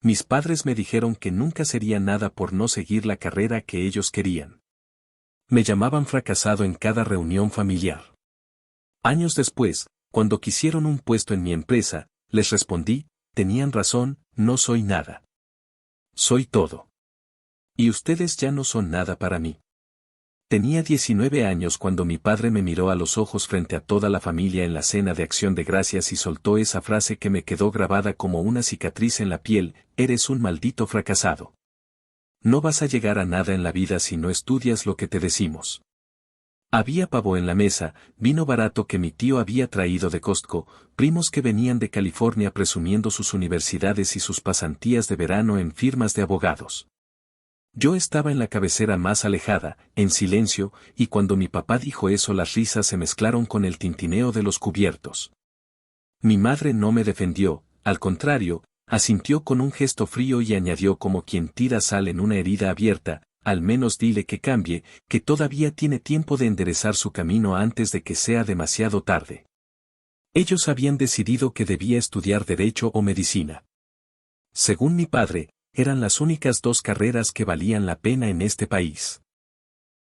Mis padres me dijeron que nunca sería nada por no seguir la carrera que ellos querían. Me llamaban fracasado en cada reunión familiar. Años después, cuando quisieron un puesto en mi empresa, les respondí, tenían razón, no soy nada. Soy todo. Y ustedes ya no son nada para mí. Tenía 19 años cuando mi padre me miró a los ojos frente a toda la familia en la cena de Acción de Gracias y soltó esa frase que me quedó grabada como una cicatriz en la piel, eres un maldito fracasado. No vas a llegar a nada en la vida si no estudias lo que te decimos. Había pavo en la mesa, vino barato que mi tío había traído de Costco, primos que venían de California presumiendo sus universidades y sus pasantías de verano en firmas de abogados. Yo estaba en la cabecera más alejada, en silencio, y cuando mi papá dijo eso las risas se mezclaron con el tintineo de los cubiertos. Mi madre no me defendió, al contrario, asintió con un gesto frío y añadió como quien tira sal en una herida abierta, al menos dile que cambie, que todavía tiene tiempo de enderezar su camino antes de que sea demasiado tarde. Ellos habían decidido que debía estudiar Derecho o Medicina. Según mi padre, eran las únicas dos carreras que valían la pena en este país.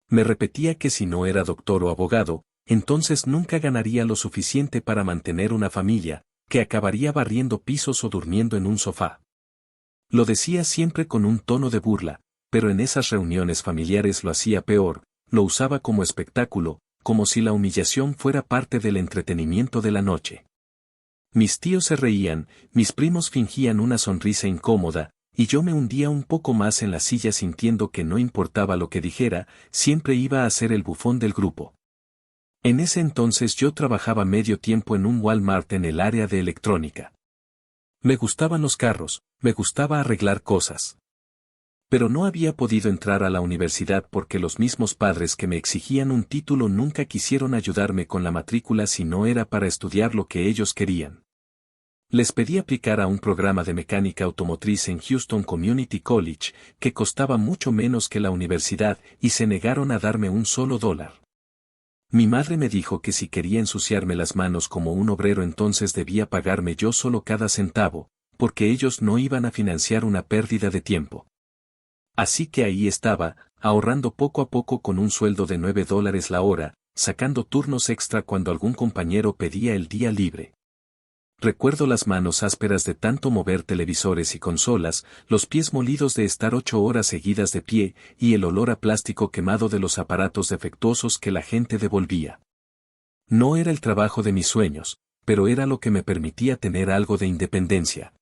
Me repetía que si no era doctor o abogado, entonces nunca ganaría lo suficiente para mantener una familia, que acabaría barriendo pisos o durmiendo en un sofá. Lo decía siempre con un tono de burla, pero en esas reuniones familiares lo hacía peor, lo usaba como espectáculo, como si la humillación fuera parte del entretenimiento de la noche. Mis tíos se reían, mis primos fingían una sonrisa incómoda, y yo me hundía un poco más en la silla sintiendo que no importaba lo que dijera, siempre iba a ser el bufón del grupo. En ese entonces yo trabajaba medio tiempo en un Walmart en el área de electrónica. Me gustaban los carros, me gustaba arreglar cosas. Pero no había podido entrar a la universidad porque los mismos padres que me exigían un título nunca quisieron ayudarme con la matrícula si no era para estudiar lo que ellos querían. Les pedí aplicar a un programa de mecánica automotriz en Houston Community College, que costaba mucho menos que la universidad, y se negaron a darme un solo dólar. Mi madre me dijo que si quería ensuciarme las manos como un obrero entonces debía pagarme yo solo cada centavo, porque ellos no iban a financiar una pérdida de tiempo. Así que ahí estaba, ahorrando poco a poco con un sueldo de $9 la hora, sacando turnos extra cuando algún compañero pedía el día libre. Recuerdo las manos ásperas de tanto mover televisores y consolas, los pies molidos de estar 8 horas seguidas de pie, y el olor a plástico quemado de los aparatos defectuosos que la gente devolvía. No era el trabajo de mis sueños, pero era lo que me permitía tener algo de independencia.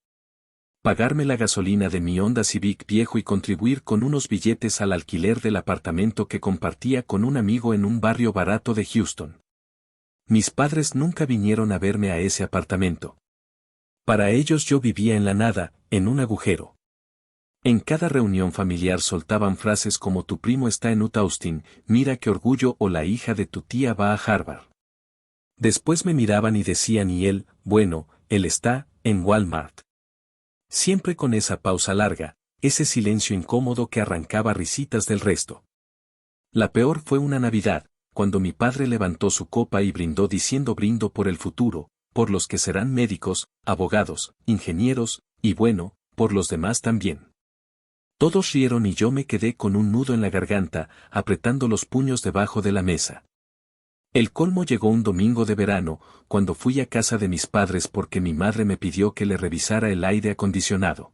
Pagarme la gasolina de mi Honda Civic viejo y contribuir con unos billetes al alquiler del apartamento que compartía con un amigo en un barrio barato de Houston. Mis padres nunca vinieron a verme a ese apartamento. Para ellos yo vivía en la nada, en un agujero. En cada reunión familiar soltaban frases como tu primo está en UT Austin, mira qué orgullo o la hija de tu tía va a Harvard. Después me miraban y decían y él, bueno, él está, en Walmart. Siempre con esa pausa larga, ese silencio incómodo que arrancaba risitas del resto. La peor fue una Navidad, cuando mi padre levantó su copa y brindó diciendo brindo por el futuro, por los que serán médicos, abogados, ingenieros, y bueno, por los demás también. Todos rieron y yo me quedé con un nudo en la garganta, apretando los puños debajo de la mesa. El colmo llegó un domingo de verano, cuando fui a casa de mis padres porque mi madre me pidió que le revisara el aire acondicionado.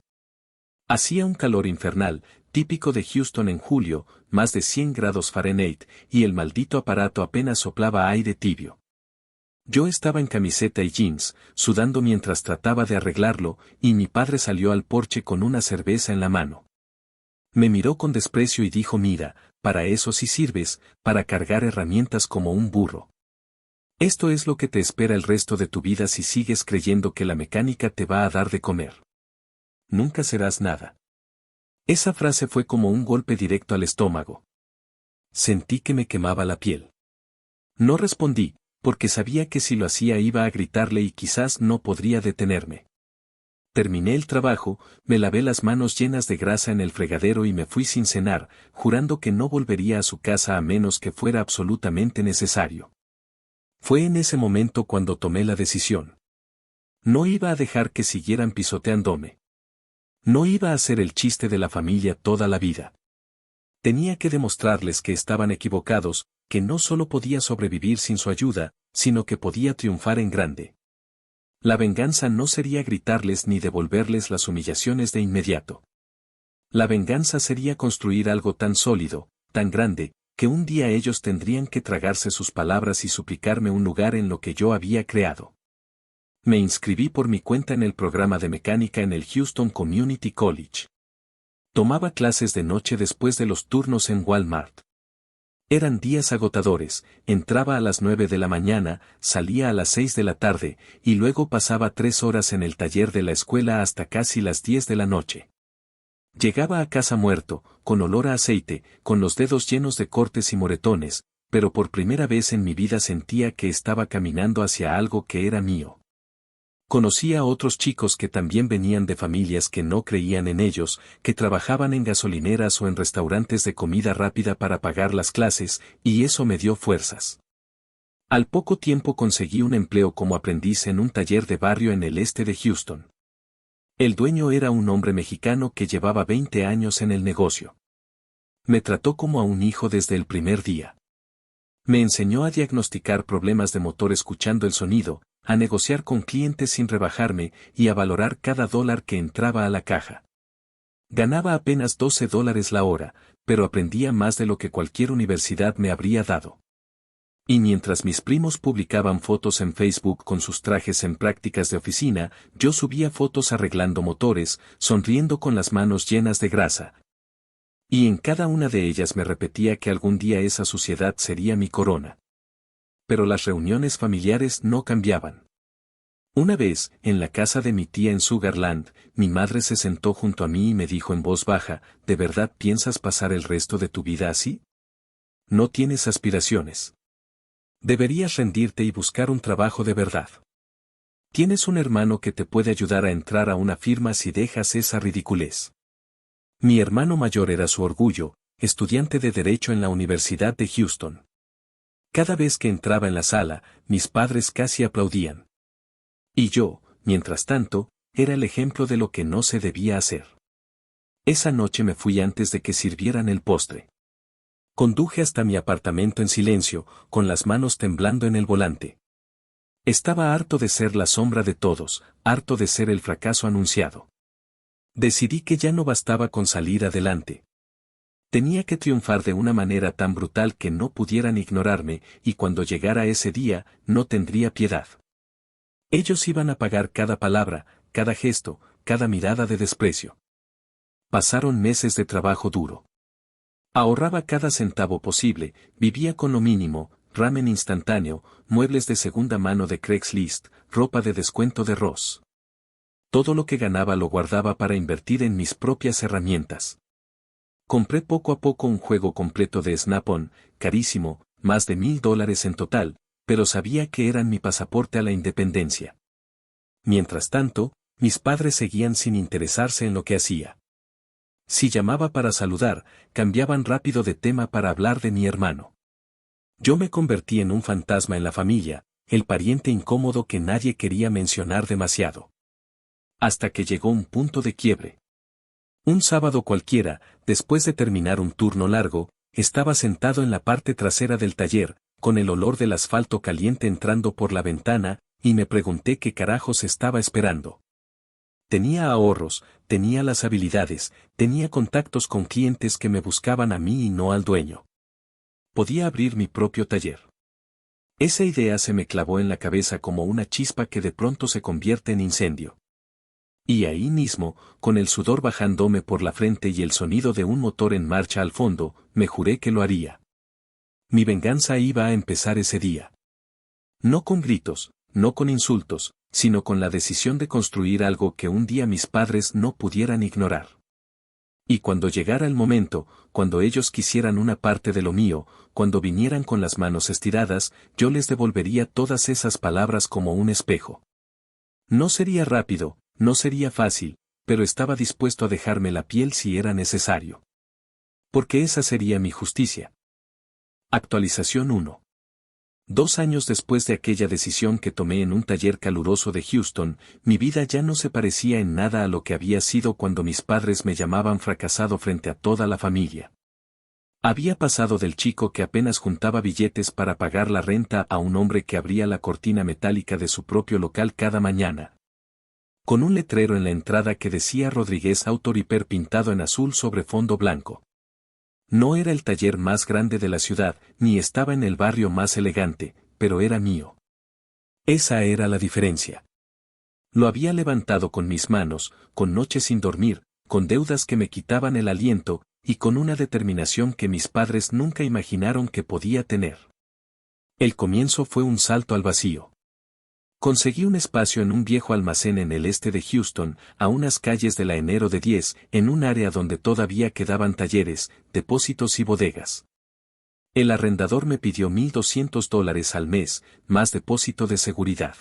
Hacía un calor infernal, típico de Houston en julio, más de 100 grados Fahrenheit, y el maldito aparato apenas soplaba aire tibio. Yo estaba en camiseta y jeans, sudando mientras trataba de arreglarlo, y mi padre salió al porche con una cerveza en la mano. Me miró con desprecio y dijo mira, para eso sí sirves, para cargar herramientas como un burro. Esto es lo que te espera el resto de tu vida si sigues creyendo que la mecánica te va a dar de comer. Nunca serás nada. Esa frase fue como un golpe directo al estómago. Sentí que me quemaba la piel. No respondí, porque sabía que si lo hacía iba a gritarle y quizás no podría detenerme. Terminé el trabajo, me lavé las manos llenas de grasa en el fregadero y me fui sin cenar, jurando que no volvería a su casa a menos que fuera absolutamente necesario. Fue en ese momento cuando tomé la decisión. No iba a dejar que siguieran pisoteándome. No iba a ser el chiste de la familia toda la vida. Tenía que demostrarles que estaban equivocados, que no solo podía sobrevivir sin su ayuda, sino que podía triunfar en grande. La venganza no sería gritarles ni devolverles las humillaciones de inmediato. La venganza sería construir algo tan sólido, tan grande, que un día ellos tendrían que tragarse sus palabras y suplicarme un lugar en lo que yo había creado. Me inscribí por mi cuenta en el programa de mecánica en el Houston Community College. Tomaba clases de noche después de los turnos en Walmart. Eran días agotadores, entraba a las 9 de la mañana, salía a las 6 de la tarde, y luego pasaba 3 horas en el taller de la escuela hasta casi las 10 de la noche. Llegaba a casa muerto, con olor a aceite, con los dedos llenos de cortes y moretones, pero por primera vez en mi vida sentía que estaba caminando hacia algo que era mío. Conocí a otros chicos que también venían de familias que no creían en ellos, que trabajaban en gasolineras o en restaurantes de comida rápida para pagar las clases, y eso me dio fuerzas. Al poco tiempo conseguí un empleo como aprendiz en un taller de barrio en el este de Houston. El dueño era un hombre mexicano que llevaba 20 años en el negocio. Me trató como a un hijo desde el primer día. Me enseñó a diagnosticar problemas de motor escuchando el sonido, a negociar con clientes sin rebajarme y a valorar cada dólar que entraba a la caja. Ganaba apenas $12 la hora, pero aprendía más de lo que cualquier universidad me habría dado. Y mientras mis primos publicaban fotos en Facebook con sus trajes en prácticas de oficina, yo subía fotos arreglando motores, sonriendo con las manos llenas de grasa. Y en cada una de ellas me repetía que algún día esa suciedad sería mi corona. Pero las reuniones familiares no cambiaban. Una vez, en la casa de mi tía en Sugarland, mi madre se sentó junto a mí y me dijo en voz baja, ¿de verdad piensas pasar el resto de tu vida así? No tienes aspiraciones. Deberías rendirte y buscar un trabajo de verdad. Tienes un hermano que te puede ayudar a entrar a una firma si dejas esa ridiculez. Mi hermano mayor era su orgullo, estudiante de Derecho en la Universidad de Houston. Cada vez que entraba en la sala, mis padres casi aplaudían. Y yo, mientras tanto, era el ejemplo de lo que no se debía hacer. Esa noche me fui antes de que sirvieran el postre. Conduje hasta mi apartamento en silencio, con las manos temblando en el volante. Estaba harto de ser la sombra de todos, harto de ser el fracaso anunciado. Decidí que ya no bastaba con salir adelante. Tenía que triunfar de una manera tan brutal que no pudieran ignorarme, y cuando llegara ese día, no tendría piedad. Ellos iban a pagar cada palabra, cada gesto, cada mirada de desprecio. Pasaron meses de trabajo duro. Ahorraba cada centavo posible, vivía con lo mínimo, ramen instantáneo, muebles de segunda mano de Craigslist, ropa de descuento de Ross. Todo lo que ganaba lo guardaba para invertir en mis propias herramientas. Compré poco a poco un juego completo de Snap-on, carísimo, más de $1000 en total, pero sabía que eran mi pasaporte a la independencia. Mientras tanto, mis padres seguían sin interesarse en lo que hacía. Si llamaba para saludar, cambiaban rápido de tema para hablar de mi hermano. Yo me convertí en un fantasma en la familia, el pariente incómodo que nadie quería mencionar demasiado. Hasta que llegó un punto de quiebre. Un sábado cualquiera, después de terminar un turno largo, estaba sentado en la parte trasera del taller, con el olor del asfalto caliente entrando por la ventana, y me pregunté qué carajos estaba esperando. Tenía ahorros, tenía las habilidades, tenía contactos con clientes que me buscaban a mí y no al dueño. Podía abrir mi propio taller. Esa idea se me clavó en la cabeza como una chispa que de pronto se convierte en incendio. Y ahí mismo, con el sudor bajándome por la frente y el sonido de un motor en marcha al fondo, me juré que lo haría. Mi venganza iba a empezar ese día. No con gritos, no con insultos, sino con la decisión de construir algo que un día mis padres no pudieran ignorar. Y cuando llegara el momento, cuando ellos quisieran una parte de lo mío, cuando vinieran con las manos estiradas, yo les devolvería todas esas palabras como un espejo. No sería rápido, no sería fácil, pero estaba dispuesto a dejarme la piel si era necesario. Porque esa sería mi justicia. Actualización 1. 2 años después de aquella decisión que tomé en un taller caluroso de Houston, mi vida ya no se parecía en nada a lo que había sido cuando mis padres me llamaban fracasado frente a toda la familia. Había pasado del chico que apenas juntaba billetes para pagar la renta a un hombre que abría la cortina metálica de su propio local cada mañana, con un letrero en la entrada que decía Rodríguez Auto Repair pintado en azul sobre fondo blanco. No era el taller más grande de la ciudad, ni estaba en el barrio más elegante, pero era mío. Esa era la diferencia. Lo había levantado con mis manos, con noches sin dormir, con deudas que me quitaban el aliento, y con una determinación que mis padres nunca imaginaron que podía tener. El comienzo fue un salto al vacío. Conseguí un espacio en un viejo almacén en el este de Houston, a unas calles de la Enero de 10, en un área donde todavía quedaban talleres, depósitos y bodegas. El arrendador me pidió $1,200 al mes, más depósito de seguridad.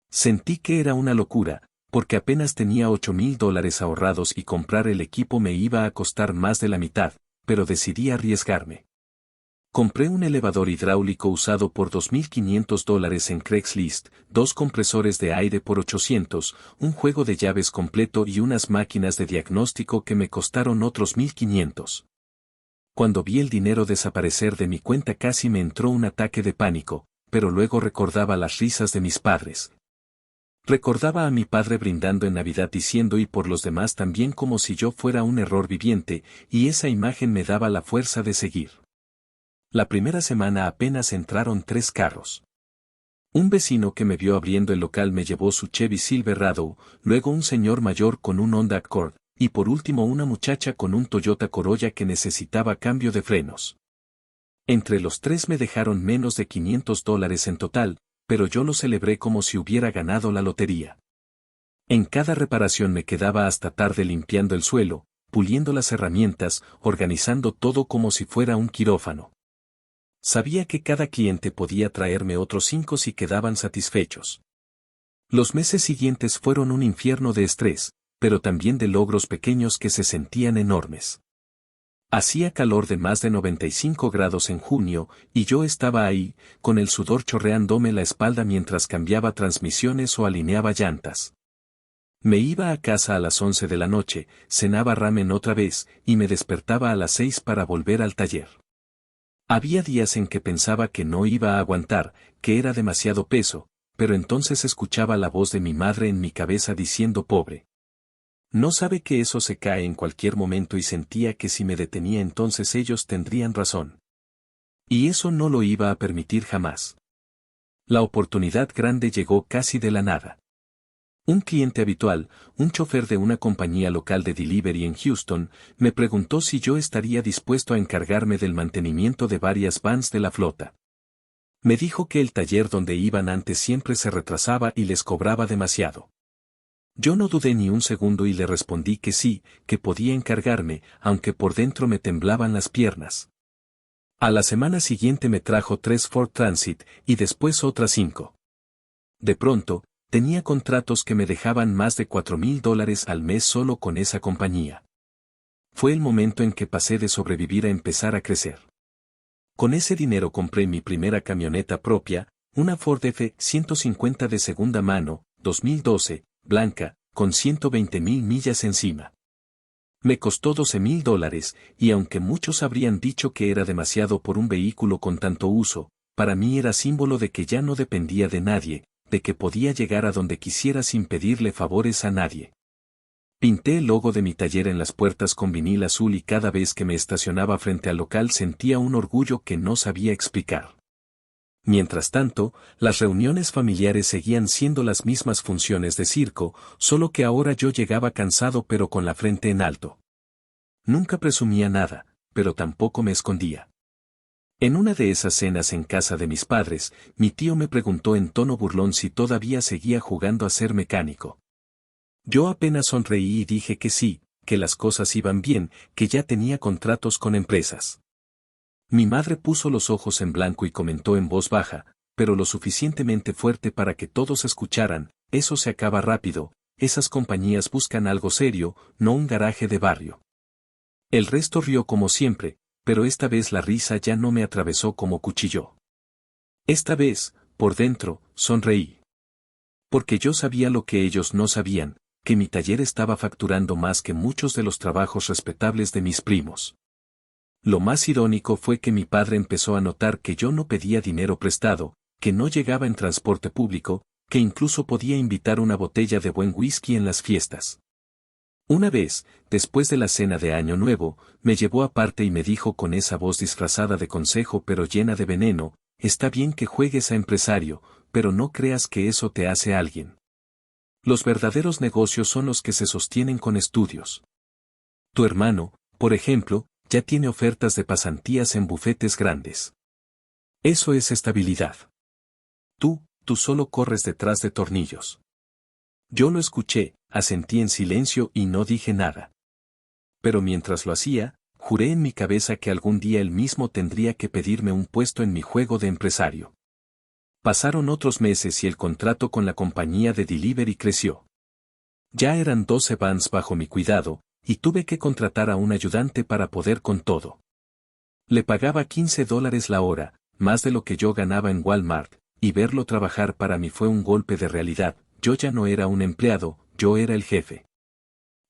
Sentí que era una locura, porque apenas tenía $8,000 ahorrados y comprar el equipo me iba a costar más de la mitad, pero decidí arriesgarme. Compré un elevador hidráulico usado por $2,500 en Craigslist, 2 compresores de aire por $800, un juego de llaves completo y unas máquinas de diagnóstico que me costaron otros $1,500. Cuando vi el dinero desaparecer de mi cuenta casi me entró un ataque de pánico, pero luego recordaba las risas de mis padres. Recordaba a mi padre brindando en Navidad diciendo y por los demás también como si yo fuera un error viviente, y esa imagen me daba la fuerza de seguir. La primera semana apenas entraron 3 carros. Un vecino que me vio abriendo el local me llevó su Chevy Silverado, luego un señor mayor con un Honda Accord, y por último una muchacha con un Toyota Corolla que necesitaba cambio de frenos. Entre los 3 me dejaron menos de $500 en total, pero yo lo celebré como si hubiera ganado la lotería. En cada reparación me quedaba hasta tarde limpiando el suelo, puliendo las herramientas, organizando todo como si fuera un quirófano. Sabía que cada cliente podía traerme otros 5 si quedaban satisfechos. Los meses siguientes fueron un infierno de estrés, pero también de logros pequeños que se sentían enormes. Hacía calor de más de 95 grados en junio, y yo estaba ahí, con el sudor chorreándome la espalda mientras cambiaba transmisiones o alineaba llantas. Me iba a casa a las 11 de la noche, cenaba ramen otra vez, y me despertaba a las 6 para volver al taller. Había días en que pensaba que no iba a aguantar, que era demasiado peso, pero entonces escuchaba la voz de mi madre en mi cabeza diciendo pobre. No sabe que eso se cae en cualquier momento y sentía que si me detenía entonces ellos tendrían razón. Y eso no lo iba a permitir jamás. La oportunidad grande llegó casi de la nada. Un cliente habitual, un chofer de una compañía local de delivery en Houston, me preguntó si yo estaría dispuesto a encargarme del mantenimiento de varias vans de la flota. Me dijo que el taller donde iban antes siempre se retrasaba y les cobraba demasiado. Yo no dudé ni un segundo y le respondí que sí, que podía encargarme, aunque por dentro me temblaban las piernas. A la semana siguiente me trajo 3 Ford Transit y después otras 5. De pronto, tenía contratos que me dejaban más de $4,000 al mes solo con esa compañía. Fue el momento en que pasé de sobrevivir a empezar a crecer. Con ese dinero compré mi primera camioneta propia, una Ford F-150 de segunda mano, 2012, blanca, con 120,000 millas encima. Me costó $12,000, y aunque muchos habrían dicho que era demasiado por un vehículo con tanto uso, para mí era símbolo de que ya no dependía de nadie, de que podía llegar a donde quisiera sin pedirle favores a nadie. Pinté el logo de mi taller en las puertas con vinil azul y cada vez que me estacionaba frente al local sentía un orgullo que no sabía explicar. Mientras tanto, las reuniones familiares seguían siendo las mismas funciones de circo, solo que ahora yo llegaba cansado pero con la frente en alto. Nunca presumía nada, pero tampoco me escondía. En una de esas cenas en casa de mis padres, mi tío me preguntó en tono burlón si todavía seguía jugando a ser mecánico. Yo apenas sonreí y dije que sí, que las cosas iban bien, que ya tenía contratos con empresas. Mi madre puso los ojos en blanco y comentó en voz baja, pero lo suficientemente fuerte para que todos escucharan, eso se acaba rápido, esas compañías buscan algo serio, no un garaje de barrio. El resto rió como siempre, pero esta vez la risa ya no me atravesó como cuchillo. Esta vez, por dentro, sonreí. Porque yo sabía lo que ellos no sabían, que mi taller estaba facturando más que muchos de los trabajos respetables de mis primos. Lo más irónico fue que mi padre empezó a notar que yo no pedía dinero prestado, que no llegaba en transporte público, que incluso podía invitar una botella de buen whisky en las fiestas. Una vez, después de la cena de Año Nuevo, me llevó aparte y me dijo con esa voz disfrazada de consejo pero llena de veneno: está bien que juegues a empresario, pero no creas que eso te hace alguien. Los verdaderos negocios son los que se sostienen con estudios. Tu hermano, por ejemplo, ya tiene ofertas de pasantías en bufetes grandes. Eso es estabilidad. Tú solo corres detrás de tornillos. Yo lo escuché, asentí en silencio y no dije nada. Pero mientras lo hacía, juré en mi cabeza que algún día él mismo tendría que pedirme un puesto en mi juego de empresario. Pasaron otros meses y el contrato con la compañía de delivery creció. Ya eran 12 vans bajo mi cuidado, y tuve que contratar a un ayudante para poder con todo. Le pagaba $15 la hora, más de lo que yo ganaba en Walmart, y verlo trabajar para mí fue un golpe de realidad. Yo ya no era un empleado, yo era el jefe.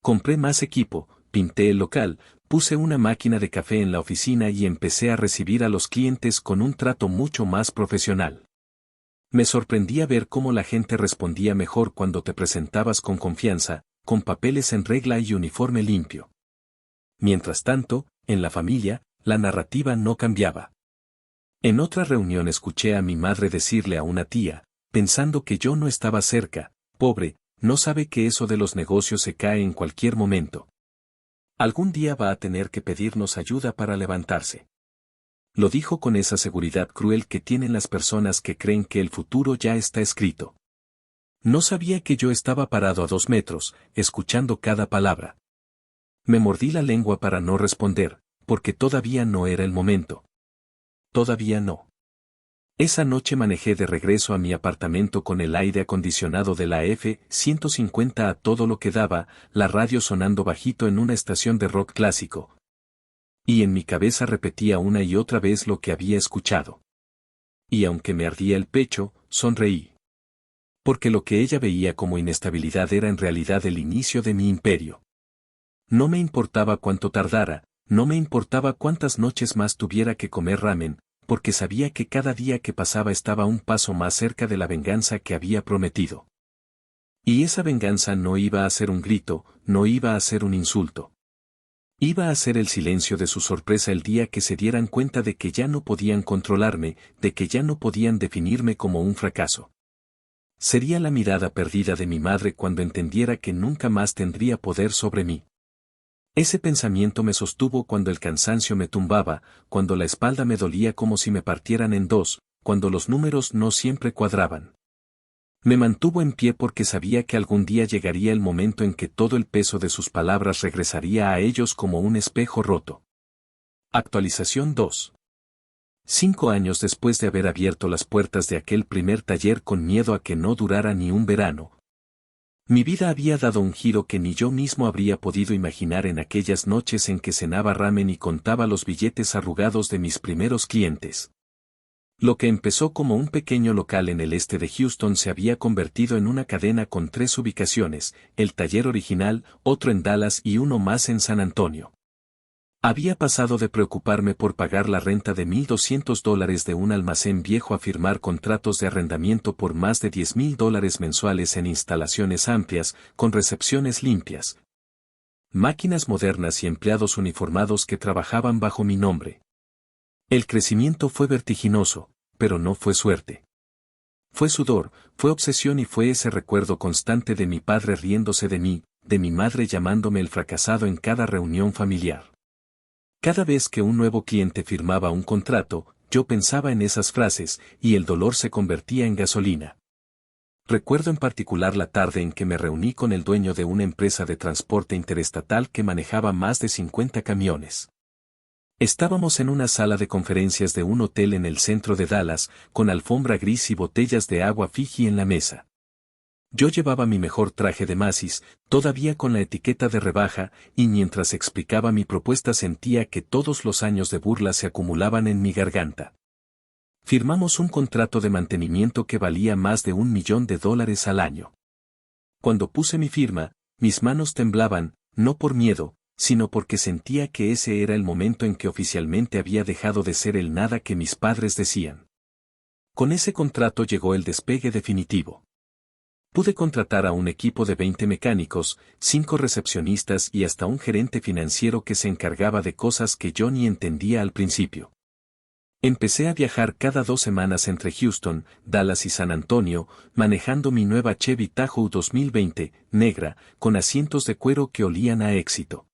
Compré más equipo, pinté el local, puse una máquina de café en la oficina y empecé a recibir a los clientes con un trato mucho más profesional. Me sorprendía ver cómo la gente respondía mejor cuando te presentabas con confianza, con papeles en regla y uniforme limpio. Mientras tanto, en la familia, la narrativa no cambiaba. En otra reunión escuché a mi madre decirle a una tía, pensando que yo no estaba cerca: pobre, no sabe que eso de los negocios se cae en cualquier momento. Algún día va a tener que pedirnos ayuda para levantarse. Lo dijo con esa seguridad cruel que tienen las personas que creen que el futuro ya está escrito. No sabía que yo estaba parado a 2 metros, escuchando cada palabra. Me mordí la lengua para no responder, porque todavía no era el momento. Todavía no. Esa noche manejé de regreso a mi apartamento con el aire acondicionado de la F-150 a todo lo que daba, la radio sonando bajito en una estación de rock clásico. Y en mi cabeza repetía una y otra vez lo que había escuchado. Y aunque me ardía el pecho, sonreí. Porque lo que ella veía como inestabilidad era en realidad el inicio de mi imperio. No me importaba cuánto tardara, no me importaba cuántas noches más tuviera que comer ramen, porque sabía que cada día que pasaba estaba un paso más cerca de la venganza que había prometido. Y esa venganza no iba a ser un grito, no iba a ser un insulto. Iba a ser el silencio de su sorpresa el día que se dieran cuenta de que ya no podían controlarme, de que ya no podían definirme como un fracaso. Sería la mirada perdida de mi madre cuando entendiera que nunca más tendría poder sobre mí. Ese pensamiento me sostuvo cuando el cansancio me tumbaba, cuando la espalda me dolía como si me partieran en dos, cuando los números no siempre cuadraban. Me mantuvo en pie porque sabía que algún día llegaría el momento en que todo el peso de sus palabras regresaría a ellos como un espejo roto. Actualización 2. 5 años después de haber abierto las puertas de aquel primer taller con miedo a que no durara ni un verano, mi vida había dado un giro que ni yo mismo habría podido imaginar en aquellas noches en que cenaba ramen y contaba los billetes arrugados de mis primeros clientes. Lo que empezó como un pequeño local en el este de Houston se había convertido en una cadena con 3 ubicaciones: el taller original, otro en Dallas y uno más en San Antonio. Había pasado de preocuparme por pagar la renta de $1,200 de un almacén viejo a firmar contratos de arrendamiento por más de $10,000 mensuales en instalaciones amplias, con recepciones limpias, máquinas modernas y empleados uniformados que trabajaban bajo mi nombre. El crecimiento fue vertiginoso, pero no fue suerte. Fue sudor, fue obsesión y fue ese recuerdo constante de mi padre riéndose de mí, de mi madre llamándome el fracasado en cada reunión familiar. Cada vez que un nuevo cliente firmaba un contrato, yo pensaba en esas frases, y el dolor se convertía en gasolina. Recuerdo en particular la tarde en que me reuní con el dueño de una empresa de transporte interestatal que manejaba más de 50 camiones. Estábamos en una sala de conferencias de un hotel en el centro de Dallas, con alfombra gris y botellas de agua Fiji en la mesa. Yo llevaba mi mejor traje de Macy's, todavía con la etiqueta de rebaja, y mientras explicaba mi propuesta sentía que todos los años de burla se acumulaban en mi garganta. Firmamos un contrato de mantenimiento que valía más de $1.000.000 al año. Cuando puse mi firma, mis manos temblaban, no por miedo, sino porque sentía que ese era el momento en que oficialmente había dejado de ser el nada que mis padres decían. Con ese contrato llegó el despegue definitivo. Pude contratar a un equipo de 20 mecánicos, 5 recepcionistas y hasta un gerente financiero que se encargaba de cosas que yo ni entendía al principio. Empecé a viajar cada 2 semanas entre Houston, Dallas y San Antonio, manejando mi nueva Chevy Tahoe 2020, negra, con asientos de cuero que olían a éxito.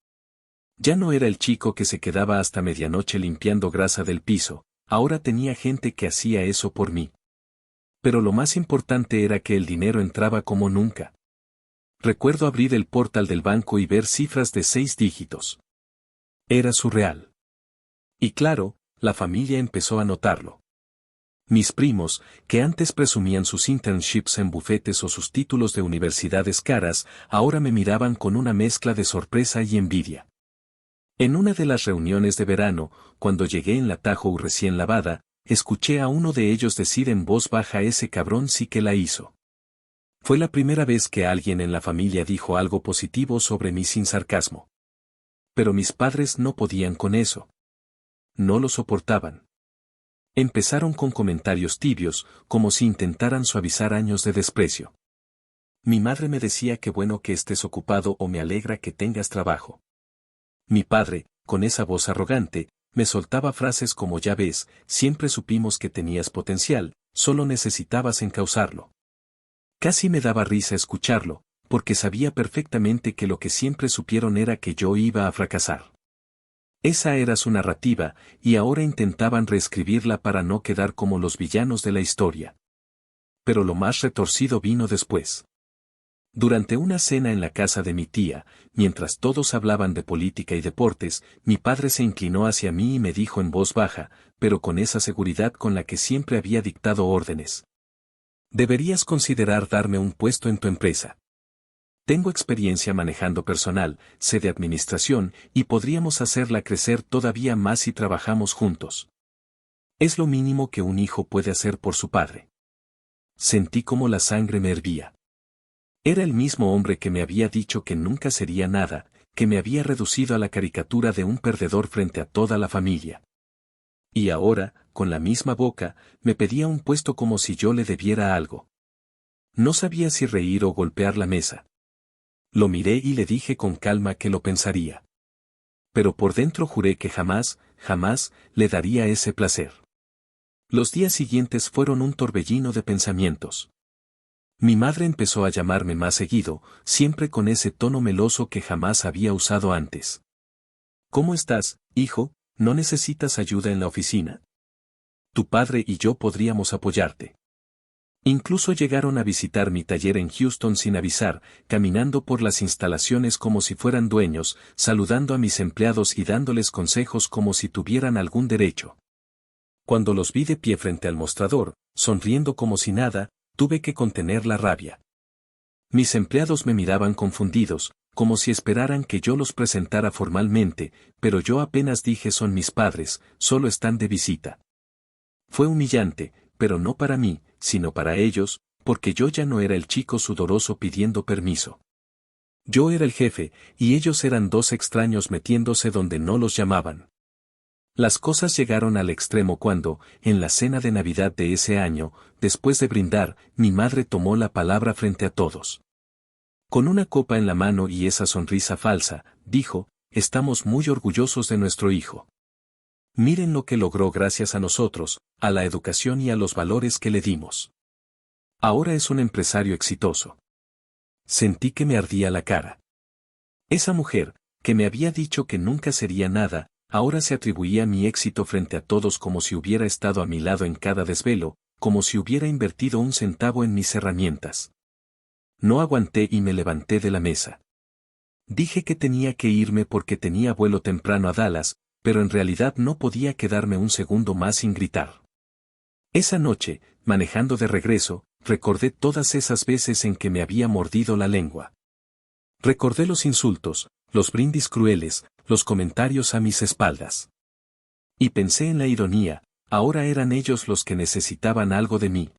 Ya no era el chico que se quedaba hasta medianoche limpiando grasa del piso, ahora tenía gente que hacía eso por mí. Pero lo más importante era que el dinero entraba como nunca. Recuerdo abrir el portal del banco y ver cifras de 6 dígitos. Era surreal. Y claro, la familia empezó a notarlo. Mis primos, que antes presumían sus internships en bufetes o sus títulos de universidades caras, ahora me miraban con una mezcla de sorpresa y envidia. En una de las reuniones de verano, cuando llegué en la Tahoe recién lavada, escuché a uno de ellos decir en voz baja: ese cabrón sí que la hizo. Fue la primera vez que alguien en la familia dijo algo positivo sobre mí sin sarcasmo. Pero mis padres no podían con eso. No lo soportaban. Empezaron con comentarios tibios, como si intentaran suavizar años de desprecio. Mi madre me decía: qué bueno que estés ocupado, o me alegra que tengas trabajo. Mi padre, con esa voz arrogante, me soltaba frases como: ya ves, siempre supimos que tenías potencial, solo necesitabas encauzarlo. Casi me daba risa escucharlo, porque sabía perfectamente que lo que siempre supieron era que yo iba a fracasar. Esa era su narrativa, y ahora intentaban reescribirla para no quedar como los villanos de la historia. Pero lo más retorcido vino después. Durante una cena en la casa de mi tía, mientras todos hablaban de política y deportes, mi padre se inclinó hacia mí y me dijo en voz baja, pero con esa seguridad con la que siempre había dictado órdenes: deberías considerar darme un puesto en tu empresa. Tengo experiencia manejando personal, sé de administración, y podríamos hacerla crecer todavía más si trabajamos juntos. Es lo mínimo que un hijo puede hacer por su padre. Sentí como la sangre me hervía. Era el mismo hombre que me había dicho que nunca sería nada, que me había reducido a la caricatura de un perdedor frente a toda la familia. Y ahora, con la misma boca, me pedía un puesto como si yo le debiera algo. No sabía si reír o golpear la mesa. Lo miré y le dije con calma que lo pensaría. Pero por dentro juré que jamás, jamás, le daría ese placer. Los días siguientes fueron un torbellino de pensamientos. Mi madre empezó a llamarme más seguido, siempre con ese tono meloso que jamás había usado antes. ¿Cómo estás, hijo? ¿No necesitas ayuda en la oficina? Tu padre y yo podríamos apoyarte. Incluso llegaron a visitar mi taller en Houston sin avisar, caminando por las instalaciones como si fueran dueños, saludando a mis empleados y dándoles consejos como si tuvieran algún derecho. Cuando los vi de pie frente al mostrador, sonriendo como si nada, tuve que contener la rabia. Mis empleados me miraban confundidos, como si esperaran que yo los presentara formalmente, pero yo apenas dije: son mis padres, solo están de visita. Fue humillante, pero no para mí, sino para ellos, porque yo ya no era el chico sudoroso pidiendo permiso. Yo era el jefe, y ellos eran 2 extraños metiéndose donde no los llamaban. Las cosas llegaron al extremo cuando, en la cena de Navidad de ese año, después de brindar, mi madre tomó la palabra frente a todos. Con una copa en la mano y esa sonrisa falsa, dijo: estamos muy orgullosos de nuestro hijo. Miren lo que logró gracias a nosotros, a la educación y a los valores que le dimos. Ahora es un empresario exitoso. Sentí que me ardía la cara. Esa mujer, que me había dicho que nunca sería nada, ahora se atribuía mi éxito frente a todos como si hubiera estado a mi lado en cada desvelo, como si hubiera invertido un centavo en mis herramientas. No aguanté y me levanté de la mesa. Dije que tenía que irme porque tenía vuelo temprano a Dallas, pero en realidad no podía quedarme un segundo más sin gritar. Esa noche, manejando de regreso, recordé todas esas veces en que me había mordido la lengua. Recordé los insultos, los brindis crueles, los comentarios a mis espaldas. Y pensé en la ironía: Ahora eran ellos los que necesitaban algo de mí.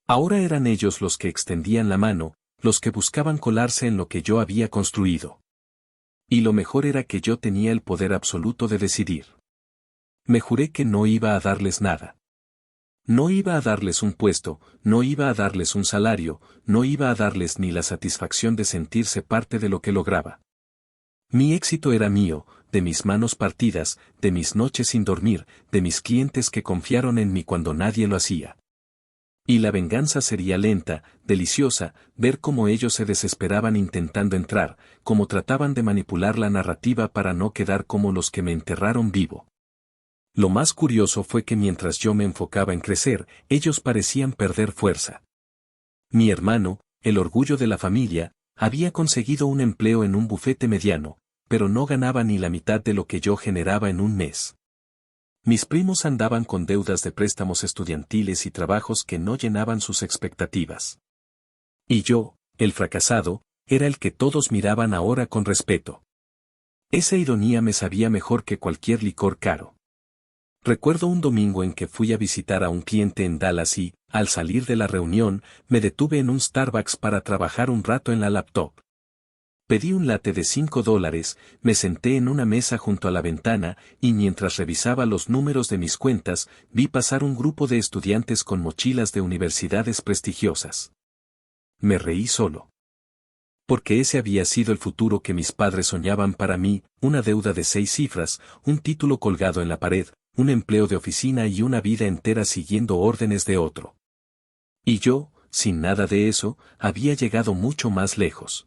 Ahora eran ellos los que extendían la mano, los que buscaban colarse en lo que yo había construido. Y lo mejor era que yo tenía el poder absoluto de decidir. Me juré que no iba a darles nada. No iba a darles un puesto, no iba a darles un salario, no iba a darles ni la satisfacción de sentirse parte de lo que lograba. Mi éxito era mío, de mis manos partidas, de mis noches sin dormir, de mis clientes que confiaron en mí cuando nadie lo hacía. Y la venganza sería lenta, deliciosa, ver cómo ellos se desesperaban intentando entrar, cómo trataban de manipular la narrativa para no quedar como los que me enterraron vivo. Lo más curioso fue que mientras yo me enfocaba en crecer, ellos parecían perder fuerza. Mi hermano, el orgullo de la familia, había conseguido un empleo en un bufete mediano, pero no ganaba ni la mitad de lo que yo generaba en un mes. Mis primos andaban con deudas de préstamos estudiantiles y trabajos que no llenaban sus expectativas. Y yo, el fracasado, era el que todos miraban ahora con respeto. Esa ironía me sabía mejor que cualquier licor caro. Recuerdo un domingo en que fui a visitar a un cliente en Dallas y, al salir de la reunión, me detuve en un Starbucks para trabajar un rato en la laptop. Pedí un latte de $5, me senté en una mesa junto a la ventana y mientras revisaba los números de mis cuentas, vi pasar un grupo de estudiantes con mochilas de universidades prestigiosas. Me reí solo. Porque ese había sido el futuro que mis padres soñaban para mí, una deuda de 6 cifras, un título colgado en la pared, un empleo de oficina y una vida entera siguiendo órdenes de otro. Y yo, sin nada de eso, había llegado mucho más lejos.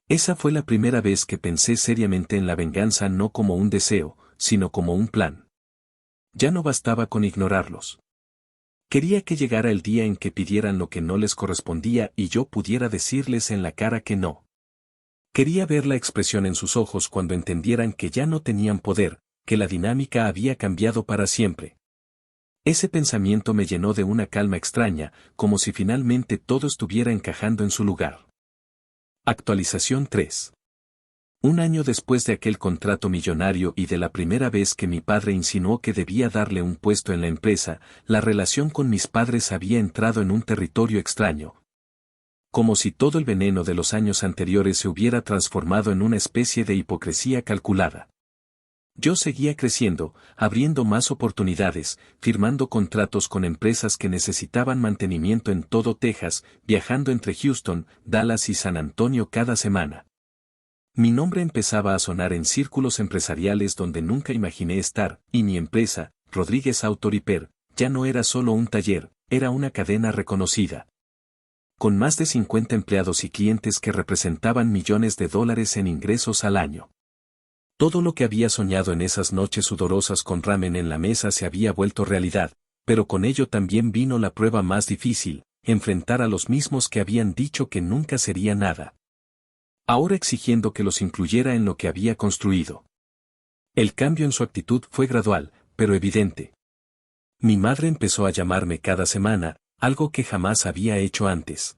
Esa fue la primera vez que pensé seriamente en la venganza no como un deseo, sino como un plan. Ya no bastaba con ignorarlos. Quería que llegara el día en que pidieran lo que no les correspondía y yo pudiera decirles en la cara que no. Quería ver la expresión en sus ojos cuando entendieran que ya no tenían poder, que la dinámica había cambiado para siempre. Ese pensamiento me llenó de una calma extraña, como si finalmente todo estuviera encajando en su lugar. Actualización 3. Un año después de aquel contrato millonario y de la primera vez que mi padre insinuó que debía darle un puesto en la empresa, la relación con mis padres había entrado en un territorio extraño. Como si todo el veneno de los años anteriores se hubiera transformado en una especie de hipocresía calculada. Yo seguía creciendo, abriendo más oportunidades, firmando contratos con empresas que necesitaban mantenimiento en todo Texas, viajando entre Houston, Dallas y San Antonio cada semana. Mi nombre empezaba a sonar en círculos empresariales donde nunca imaginé estar, y mi empresa, Rodríguez Auto Repair, ya no era solo un taller, era una cadena reconocida. Con más de 50 empleados y clientes que representaban millones de dólares en ingresos al año. Todo lo que había soñado en esas noches sudorosas con ramen en la mesa se había vuelto realidad, pero con ello también vino la prueba más difícil, enfrentar a los mismos que habían dicho que nunca sería nada. Ahora exigiendo que los incluyera en lo que había construido. El cambio en su actitud fue gradual, pero evidente. Mi madre empezó a llamarme cada semana, algo que jamás había hecho antes.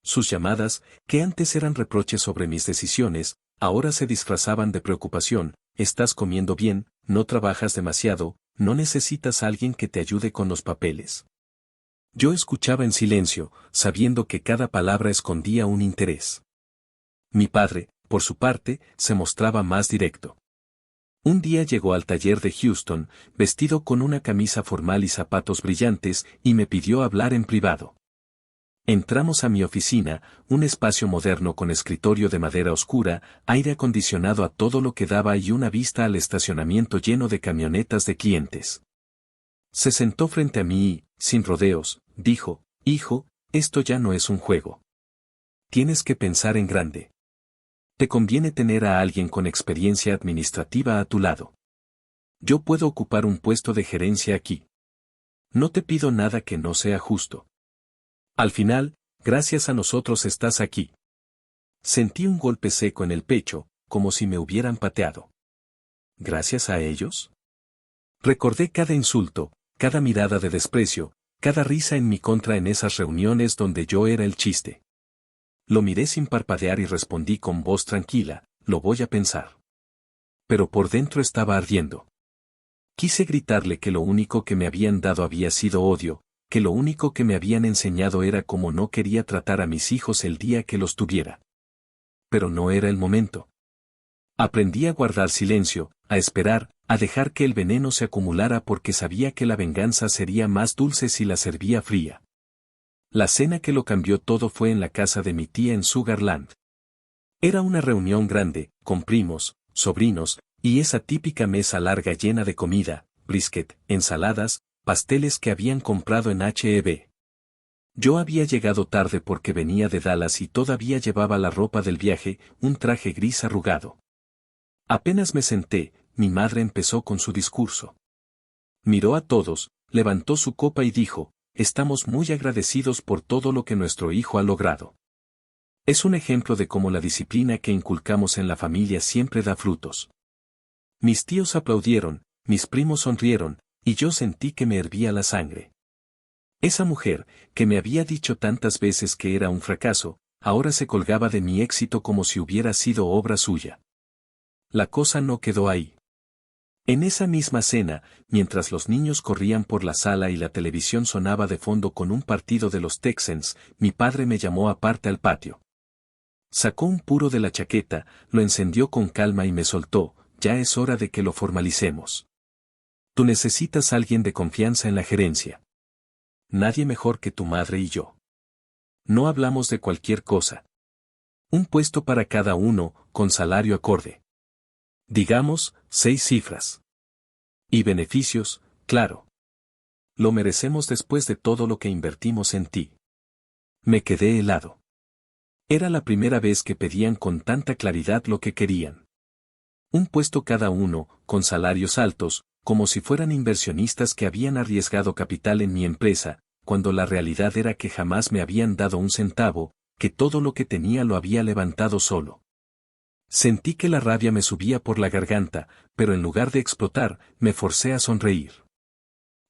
Sus llamadas, que antes eran reproches sobre mis decisiones, ahora se disfrazaban de preocupación: estás comiendo bien, no trabajas demasiado, no necesitas a alguien que te ayude con los papeles. Yo escuchaba en silencio, sabiendo que cada palabra escondía un interés. Mi padre, por su parte, se mostraba más directo. Un día llegó al taller de Houston, vestido con una camisa formal y zapatos brillantes, y me pidió hablar en privado. Entramos a mi oficina, un espacio moderno con escritorio de madera oscura, aire acondicionado a todo lo que daba y una vista al estacionamiento lleno de camionetas de clientes. Se sentó frente a mí y, sin rodeos, dijo: hijo, esto ya no es un juego. Tienes que pensar en grande. Te conviene tener a alguien con experiencia administrativa a tu lado. Yo puedo ocupar un puesto de gerencia aquí. No te pido nada que no sea justo. Al final, gracias a nosotros estás aquí. Sentí un golpe seco en el pecho, como si me hubieran pateado. ¿Gracias a ellos? Recordé cada insulto, cada mirada de desprecio, cada risa en mi contra en esas reuniones donde yo era el chiste. Lo miré sin parpadear y respondí con voz tranquila: lo voy a pensar. Pero por dentro estaba ardiendo. Quise gritarle que lo único que me habían dado había sido odio, que lo único que me habían enseñado era cómo no quería tratar a mis hijos el día que los tuviera. Pero no era el momento. Aprendí a guardar silencio, a esperar, a dejar que el veneno se acumulara porque sabía que la venganza sería más dulce si la servía fría. La cena que lo cambió todo fue en la casa de mi tía en Sugarland. Era una reunión grande, con primos, sobrinos, y esa típica mesa larga llena de comida, brisket, ensaladas, pasteles que habían comprado en H-E-B. Yo había llegado tarde porque venía de Dallas y todavía llevaba la ropa del viaje, un traje gris arrugado. Apenas me senté, mi madre empezó con su discurso. Miró a todos, levantó su copa y dijo, estamos muy agradecidos por todo lo que nuestro hijo ha logrado. Es un ejemplo de cómo la disciplina que inculcamos en la familia siempre da frutos. Mis tíos aplaudieron, mis primos sonrieron, y yo sentí que me hervía la sangre. Esa mujer, que me había dicho tantas veces que era un fracaso, ahora se colgaba de mi éxito como si hubiera sido obra suya. La cosa no quedó ahí. En esa misma cena, mientras los niños corrían por la sala y la televisión sonaba de fondo con un partido de los Texans, mi padre me llamó aparte al patio. Sacó un puro de la chaqueta, lo encendió con calma y me soltó, ya es hora de que lo formalicemos. Tú necesitas alguien de confianza en la gerencia. Nadie mejor que tu madre y yo. No hablamos de cualquier cosa. Un puesto para cada uno, con salario acorde. Digamos, 6 cifras. Y beneficios, claro. Lo merecemos después de todo lo que invertimos en ti. Me quedé helado. Era la primera vez que pedían con tanta claridad lo que querían. Un puesto cada uno, con salarios altos, como si fueran inversionistas que habían arriesgado capital en mi empresa, cuando la realidad era que jamás me habían dado un centavo, que todo lo que tenía lo había levantado solo. Sentí que la rabia me subía por la garganta, pero en lugar de explotar, me forcé a sonreír.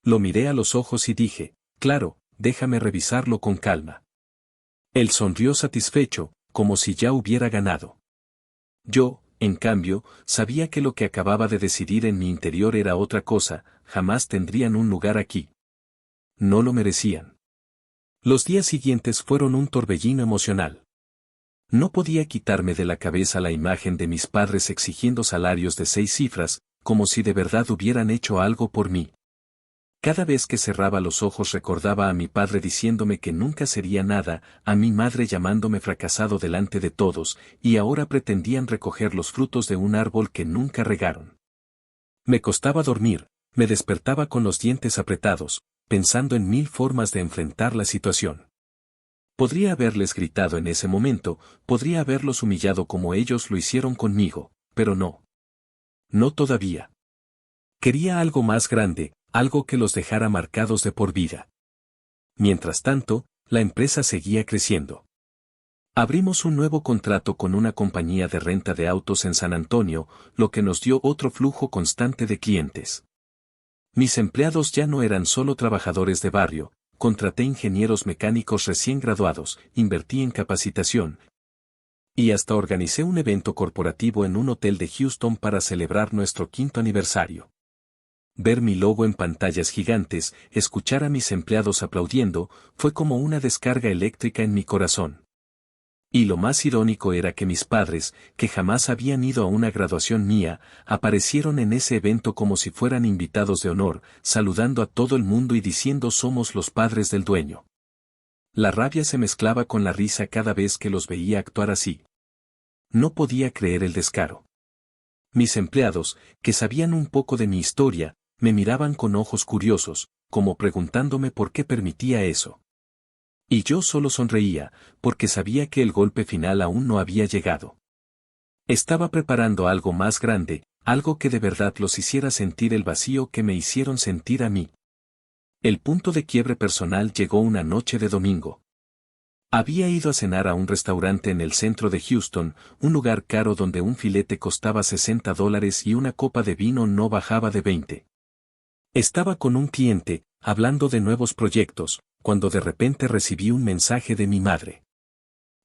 Lo miré a los ojos y dije, claro, déjame revisarlo con calma. Él sonrió satisfecho, como si ya hubiera ganado. Yo, en cambio, sabía que lo que acababa de decidir en mi interior era otra cosa, jamás tendrían un lugar aquí. No lo merecían. Los días siguientes fueron un torbellino emocional. No podía quitarme de la cabeza la imagen de mis padres exigiendo salarios de 6 cifras, como si de verdad hubieran hecho algo por mí. Cada vez que cerraba los ojos recordaba a mi padre diciéndome que nunca sería nada, a mi madre llamándome fracasado delante de todos, y ahora pretendían recoger los frutos de un árbol que nunca regaron. Me costaba dormir, me despertaba con los dientes apretados, pensando en 1000 formas de enfrentar la situación. Podría haberles gritado en ese momento, podría haberlos humillado como ellos lo hicieron conmigo, pero no. No todavía. Quería algo más grande, algo que los dejara marcados de por vida. Mientras tanto, la empresa seguía creciendo. Abrimos un nuevo contrato con una compañía de renta de autos en San Antonio, lo que nos dio otro flujo constante de clientes. Mis empleados ya no eran solo trabajadores de barrio, contraté ingenieros mecánicos recién graduados, invertí en capacitación. Y hasta organicé un evento corporativo en un hotel de Houston para celebrar nuestro 5º aniversario. Ver mi logo en pantallas gigantes, escuchar a mis empleados aplaudiendo, fue como una descarga eléctrica en mi corazón. Y lo más irónico era que mis padres, que jamás habían ido a una graduación mía, aparecieron en ese evento como si fueran invitados de honor, saludando a todo el mundo y diciendo somos los padres del dueño. La rabia se mezclaba con la risa cada vez que los veía actuar así. No podía creer el descaro. Mis empleados, que sabían un poco de mi historia, me miraban con ojos curiosos, como preguntándome por qué permitía eso. Y yo solo sonreía, porque sabía que el golpe final aún no había llegado. Estaba preparando algo más grande, algo que de verdad los hiciera sentir el vacío que me hicieron sentir a mí. El punto de quiebre personal llegó una noche de domingo. Había ido a cenar a un restaurante en el centro de Houston, un lugar caro donde un filete costaba $60 y una copa de vino no bajaba de 20. Estaba con un cliente, hablando de nuevos proyectos, cuando de repente recibí un mensaje de mi madre.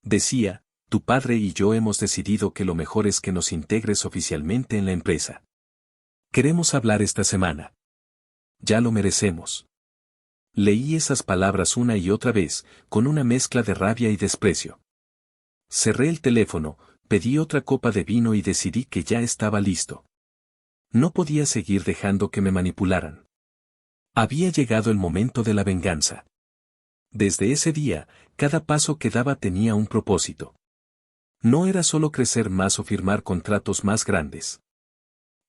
Decía, tu padre y yo hemos decidido que lo mejor es que nos integres oficialmente en la empresa. Queremos hablar esta semana. Ya lo merecemos. Leí esas palabras una y otra vez, con una mezcla de rabia y desprecio. Cerré el teléfono, pedí otra copa de vino y decidí que ya estaba listo. No podía seguir dejando que me manipularan. Había llegado el momento de la venganza. Desde ese día, cada paso que daba tenía un propósito. No era solo crecer más o firmar contratos más grandes.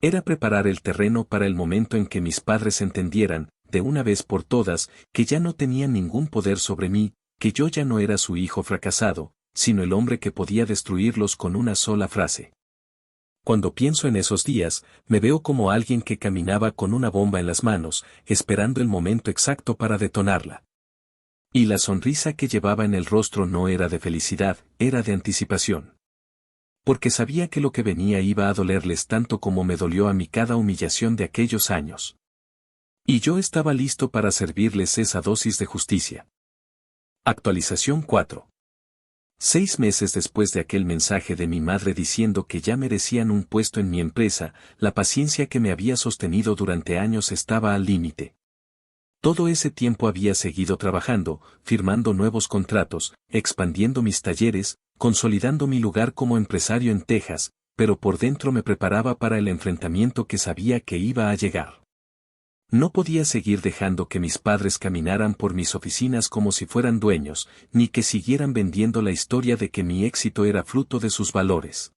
Era preparar el terreno para el momento en que mis padres entendieran, de una vez por todas, que ya no tenían ningún poder sobre mí, que yo ya no era su hijo fracasado, sino el hombre que podía destruirlos con una sola frase. Cuando pienso en esos días, me veo como alguien que caminaba con una bomba en las manos, esperando el momento exacto para detonarla. Y la sonrisa que llevaba en el rostro no era de felicidad, era de anticipación. Porque sabía que lo que venía iba a dolerles tanto como me dolió a mí cada humillación de aquellos años. Y yo estaba listo para servirles esa dosis de justicia. Actualización 4. 6 meses después de aquel mensaje de mi madre diciendo que ya merecían un puesto en mi empresa, la paciencia que me había sostenido durante años estaba al límite. Todo ese tiempo había seguido trabajando, firmando nuevos contratos, expandiendo mis talleres, consolidando mi lugar como empresario en Texas, pero por dentro me preparaba para el enfrentamiento que sabía que iba a llegar. No podía seguir dejando que mis padres caminaran por mis oficinas como si fueran dueños, ni que siguieran vendiendo la historia de que mi éxito era fruto de sus valores.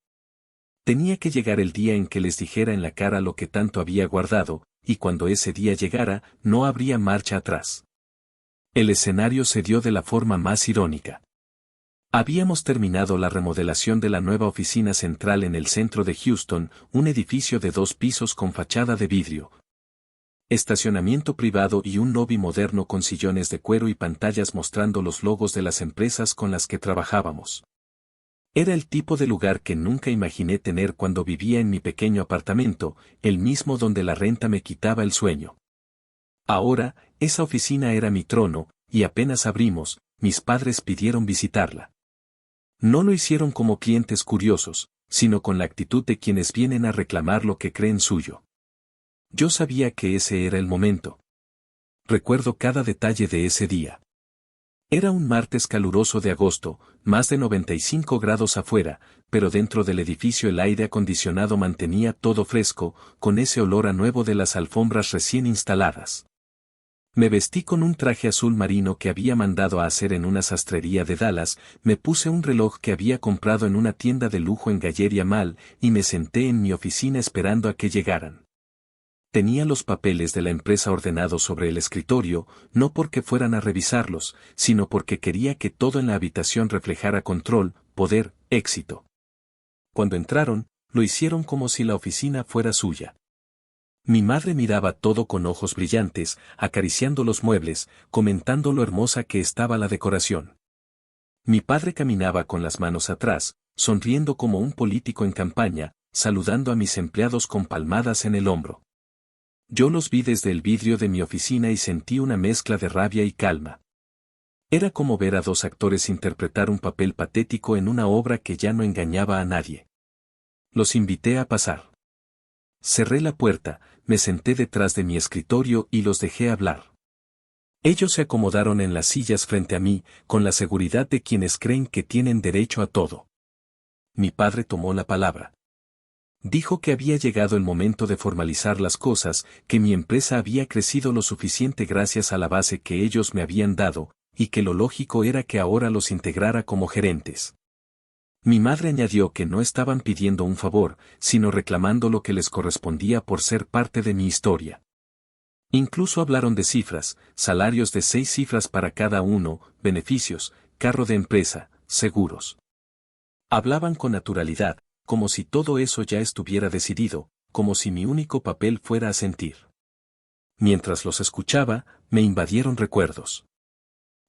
Tenía que llegar el día en que les dijera en la cara lo que tanto había guardado, y cuando ese día llegara, no habría marcha atrás. El escenario se dio de la forma más irónica. Habíamos terminado la remodelación de la nueva oficina central en el centro de Houston, un edificio de 2 pisos con fachada de vidrio, estacionamiento privado y un lobby moderno con sillones de cuero y pantallas mostrando los logos de las empresas con las que trabajábamos. Era el tipo de lugar que nunca imaginé tener cuando vivía en mi pequeño apartamento, el mismo donde la renta me quitaba el sueño. Ahora, esa oficina era mi trono, y apenas abrimos, mis padres pidieron visitarla. No lo hicieron como clientes curiosos, sino con la actitud de quienes vienen a reclamar lo que creen suyo. Yo sabía que ese era el momento. Recuerdo cada detalle de ese día. Era un martes caluroso de agosto, más de 95 grados afuera, pero dentro del edificio el aire acondicionado mantenía todo fresco, con ese olor a nuevo de las alfombras recién instaladas. Me vestí con un traje azul marino que había mandado a hacer en una sastrería de Dallas, me puse un reloj que había comprado en una tienda de lujo en Galleria Mall, y me senté en mi oficina esperando a que llegaran. Tenía los papeles de la empresa ordenados sobre el escritorio, no porque fueran a revisarlos, sino porque quería que todo en la habitación reflejara control, poder, éxito. Cuando entraron, lo hicieron como si la oficina fuera suya. Mi madre miraba todo con ojos brillantes, acariciando los muebles, comentando lo hermosa que estaba la decoración. Mi padre caminaba con las manos atrás, sonriendo como un político en campaña, saludando a mis empleados con palmadas en el hombro. Yo los vi desde el vidrio de mi oficina y sentí una mezcla de rabia y calma. Era como ver a 2 actores interpretar un papel patético en una obra que ya no engañaba a nadie. Los invité a pasar. Cerré la puerta, me senté detrás de mi escritorio y los dejé hablar. Ellos se acomodaron en las sillas frente a mí, con la seguridad de quienes creen que tienen derecho a todo. Mi padre tomó la palabra. Dijo que había llegado el momento de formalizar las cosas, que mi empresa había crecido lo suficiente gracias a la base que ellos me habían dado, y que lo lógico era que ahora los integrara como gerentes. Mi madre añadió que no estaban pidiendo un favor, sino reclamando lo que les correspondía por ser parte de mi historia. Incluso hablaron de cifras, salarios de 6 cifras para cada uno, beneficios, carro de empresa, seguros. Hablaban con naturalidad, como si todo eso ya estuviera decidido, como si mi único papel fuera asentir. Mientras los escuchaba, me invadieron recuerdos.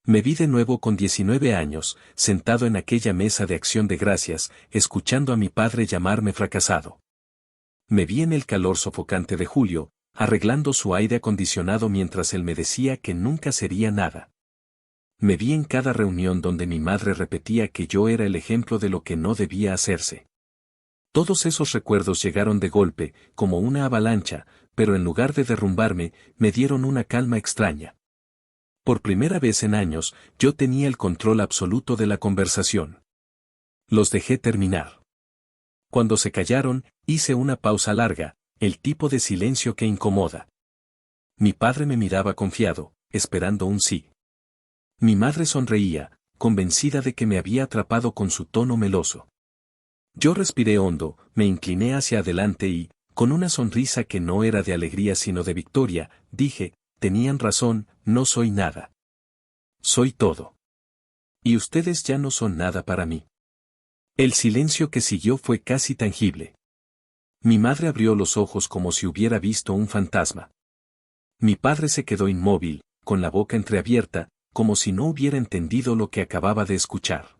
Me vi de nuevo con 19 años, sentado en aquella mesa de acción de gracias, escuchando a mi padre llamarme fracasado. Me vi en el calor sofocante de julio, arreglando su aire acondicionado mientras él me decía que nunca sería nada. Me vi en cada reunión donde mi madre repetía que yo era el ejemplo de lo que no debía hacerse. Todos esos recuerdos llegaron de golpe, como una avalancha, pero en lugar de derrumbarme, me dieron una calma extraña. Por primera vez en años, yo tenía el control absoluto de la conversación. Los dejé terminar. Cuando se callaron, hice una pausa larga, el tipo de silencio que incomoda. Mi padre me miraba confiado, esperando un sí. Mi madre sonreía, convencida de que me había atrapado con su tono meloso. Yo respiré hondo, me incliné hacia adelante y, con una sonrisa que no era de alegría sino de victoria, dije, tenían razón, no soy nada. Soy todo. Y ustedes ya no son nada para mí. El silencio que siguió fue casi tangible. Mi madre abrió los ojos como si hubiera visto un fantasma. Mi padre se quedó inmóvil, con la boca entreabierta, como si no hubiera entendido lo que acababa de escuchar.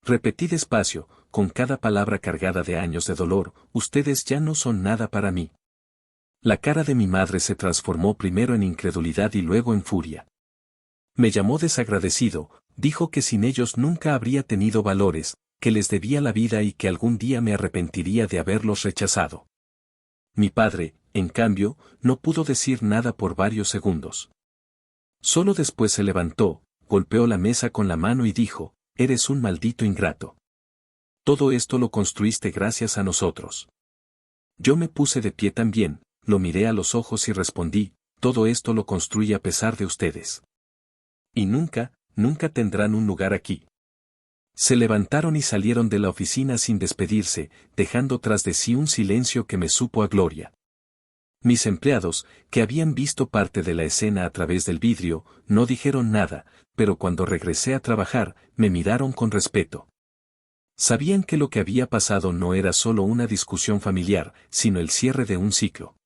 Repetí despacio, con cada palabra cargada de años de dolor, ustedes ya no son nada para mí. La cara de mi madre se transformó primero en incredulidad y luego en furia. Me llamó desagradecido, dijo que sin ellos nunca habría tenido valores, que les debía la vida y que algún día me arrepentiría de haberlos rechazado. Mi padre, en cambio, no pudo decir nada por varios segundos. Solo después se levantó, golpeó la mesa con la mano y dijo, eres un maldito ingrato. Todo esto lo construiste gracias a nosotros. Yo me puse de pie también, lo miré a los ojos y respondí, todo esto lo construí a pesar de ustedes. Y nunca, nunca tendrán un lugar aquí. Se levantaron y salieron de la oficina sin despedirse, dejando tras de sí un silencio que me supo a gloria. Mis empleados, que habían visto parte de la escena a través del vidrio, no dijeron nada, pero cuando regresé a trabajar, me miraron con respeto. Sabían que lo que había pasado no era solo una discusión familiar, sino el cierre de un ciclo.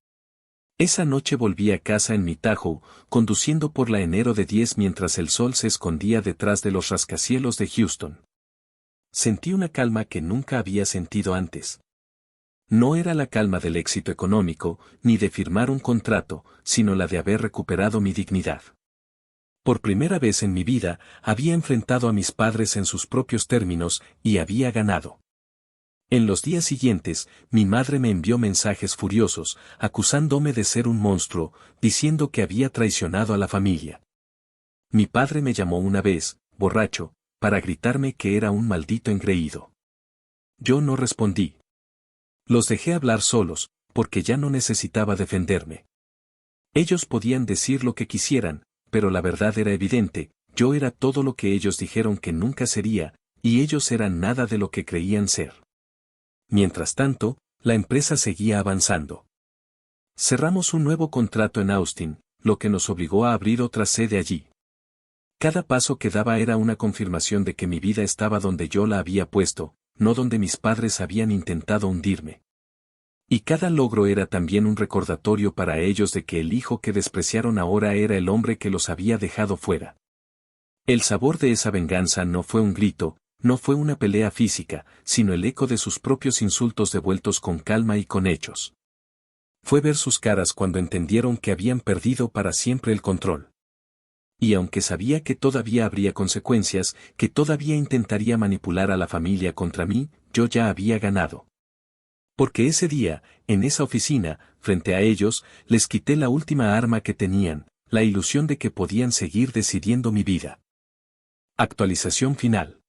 Esa noche volví a casa en mi Tahoe, conduciendo por la enero de 10 mientras el sol se escondía detrás de los rascacielos de Houston. Sentí una calma que nunca había sentido antes. No era la calma del éxito económico, ni de firmar un contrato, sino la de haber recuperado mi dignidad. Por primera vez en mi vida, había enfrentado a mis padres en sus propios términos, y había ganado. En los días siguientes, mi madre me envió mensajes furiosos, acusándome de ser un monstruo, diciendo que había traicionado a la familia. Mi padre me llamó una vez, borracho, para gritarme que era un maldito engreído. Yo no respondí. Los dejé hablar solos, porque ya no necesitaba defenderme. Ellos podían decir lo que quisieran, pero la verdad era evidente, yo era todo lo que ellos dijeron que nunca sería, y ellos eran nada de lo que creían ser. Mientras tanto, la empresa seguía avanzando. Cerramos un nuevo contrato en Austin, lo que nos obligó a abrir otra sede allí. Cada paso que daba era una confirmación de que mi vida estaba donde yo la había puesto, no donde mis padres habían intentado hundirme. Y cada logro era también un recordatorio para ellos de que el hijo que despreciaron ahora era el hombre que los había dejado fuera. El sabor de esa venganza no fue un grito, no fue una pelea física, sino el eco de sus propios insultos devueltos con calma y con hechos. Fue ver sus caras cuando entendieron que habían perdido para siempre el control. Y aunque sabía que todavía habría consecuencias, que todavía intentaría manipular a la familia contra mí, yo ya había ganado. Porque ese día, en esa oficina, frente a ellos, les quité la última arma que tenían, la ilusión de que podían seguir decidiendo mi vida. Actualización final.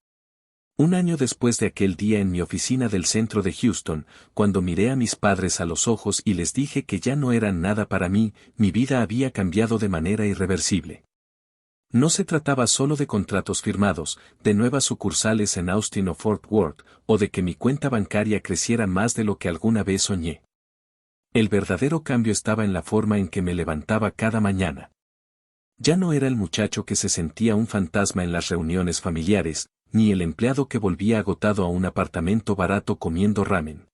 Un año después de aquel día en mi oficina del centro de Houston, cuando miré a mis padres a los ojos y les dije que ya no eran nada para mí, mi vida había cambiado de manera irreversible. No se trataba solo de contratos firmados, de nuevas sucursales en Austin o Fort Worth, o de que mi cuenta bancaria creciera más de lo que alguna vez soñé. El verdadero cambio estaba en la forma en que me levantaba cada mañana. Ya no era el muchacho que se sentía un fantasma en las reuniones familiares, ni el empleado que volvía agotado a un apartamento barato comiendo ramen.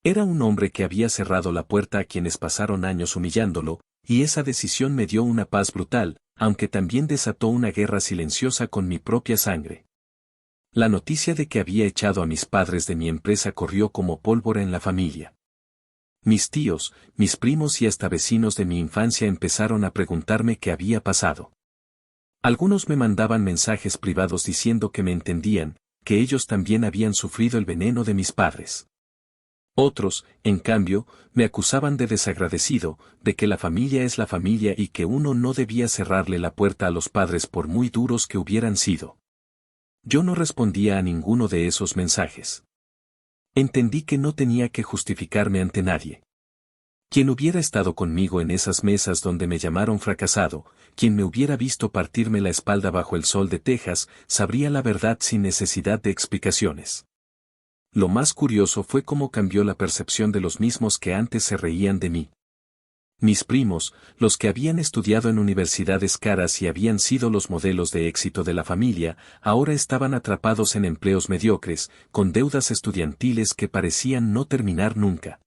Era un hombre que había cerrado la puerta a quienes pasaron años humillándolo, y esa decisión me dio una paz brutal, aunque también desató una guerra silenciosa con mi propia sangre. La noticia de que había echado a mis padres de mi empresa corrió como pólvora en la familia. Mis tíos, mis primos y hasta vecinos de mi infancia empezaron a preguntarme qué había pasado. Algunos me mandaban mensajes privados diciendo que me entendían, que ellos también habían sufrido el veneno de mis padres. Otros, en cambio, me acusaban de desagradecido, de que la familia es la familia y que uno no debía cerrarle la puerta a los padres por muy duros que hubieran sido. Yo no respondía a ninguno de esos mensajes. Entendí que no tenía que justificarme ante nadie. Quien hubiera estado conmigo en esas mesas donde me llamaron fracasado, quien me hubiera visto partirme la espalda bajo el sol de Texas, sabría la verdad sin necesidad de explicaciones. Lo más curioso fue cómo cambió la percepción de los mismos que antes se reían de mí. Mis primos, los que habían estudiado en universidades caras y habían sido los modelos de éxito de la familia, ahora estaban atrapados en empleos mediocres, con deudas estudiantiles que parecían no terminar nunca.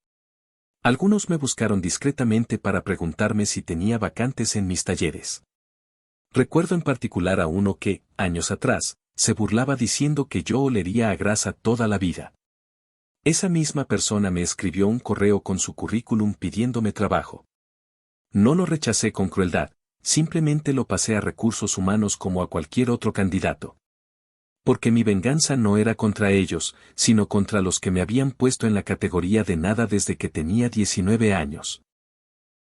Algunos me buscaron discretamente para preguntarme si tenía vacantes en mis talleres. Recuerdo en particular a uno que, años atrás, se burlaba diciendo que yo olería a grasa toda la vida. Esa misma persona me escribió un correo con su currículum pidiéndome trabajo. No lo rechacé con crueldad, simplemente lo pasé a recursos humanos como a cualquier otro candidato. Porque mi venganza no era contra ellos, sino contra los que me habían puesto en la categoría de nada desde que tenía 19 años.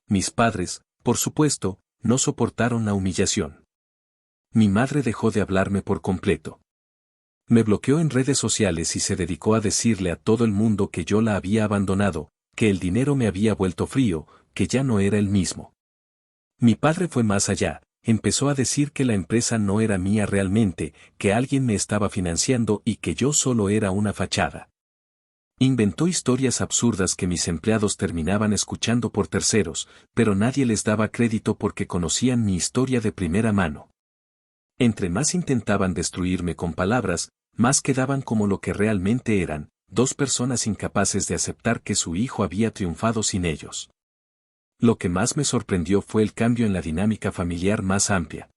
Mis padres, por supuesto, no soportaron la humillación. Mi madre dejó de hablarme por completo. Me bloqueó en redes sociales y se dedicó a decirle a todo el mundo que yo la había abandonado, que el dinero me había vuelto frío, que ya no era el mismo. Mi padre fue más allá, empezó a decir que la empresa no era mía realmente, que alguien me estaba financiando y que yo solo era una fachada. Inventó historias absurdas que mis empleados terminaban escuchando por terceros, pero nadie les daba crédito porque conocían mi historia de primera mano. Entre más intentaban destruirme con palabras, más quedaban como lo que realmente eran, dos personas incapaces de aceptar que su hijo había triunfado sin ellos. Lo que más me sorprendió fue el cambio en la dinámica familiar más amplia.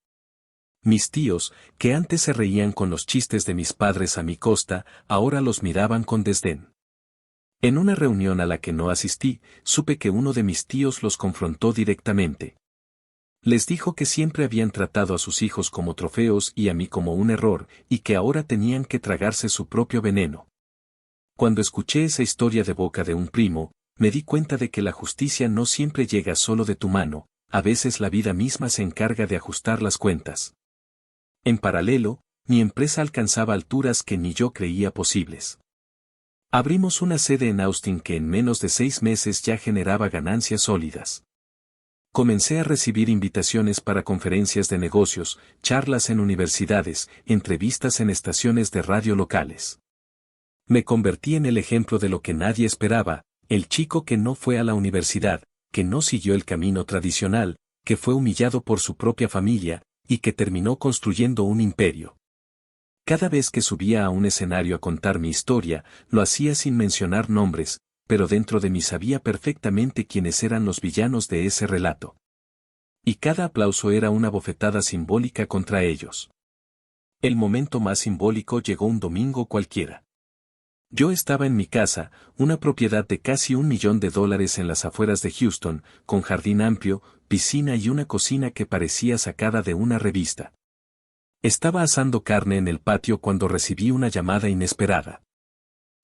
Mis tíos, que antes se reían con los chistes de mis padres a mi costa, ahora los miraban con desdén. En una reunión a la que no asistí, supe que uno de mis tíos los confrontó directamente. Les dijo que siempre habían tratado a sus hijos como trofeos y a mí como un error, y que ahora tenían que tragarse su propio veneno. Cuando escuché esa historia de boca de un primo, me di cuenta de que la justicia no siempre llega solo de tu mano, a veces la vida misma se encarga de ajustar las cuentas. En paralelo, mi empresa alcanzaba alturas que ni yo creía posibles. Abrimos una sede en Austin que en menos de 6 meses ya generaba ganancias sólidas. Comencé a recibir invitaciones para conferencias de negocios, charlas en universidades, entrevistas en estaciones de radio locales. Me convertí en el ejemplo de lo que nadie esperaba, el chico que no fue a la universidad, que no siguió el camino tradicional, que fue humillado por su propia familia, y que terminó construyendo un imperio. Cada vez que subía a un escenario a contar mi historia, lo hacía sin mencionar nombres, pero dentro de mí sabía perfectamente quiénes eran los villanos de ese relato. Y cada aplauso era una bofetada simbólica contra ellos. El momento más simbólico llegó un domingo cualquiera. Yo estaba en mi casa, una propiedad de casi $1 millón en las afueras de Houston, con jardín amplio, piscina y una cocina que parecía sacada de una revista. Estaba asando carne en el patio cuando recibí una llamada inesperada.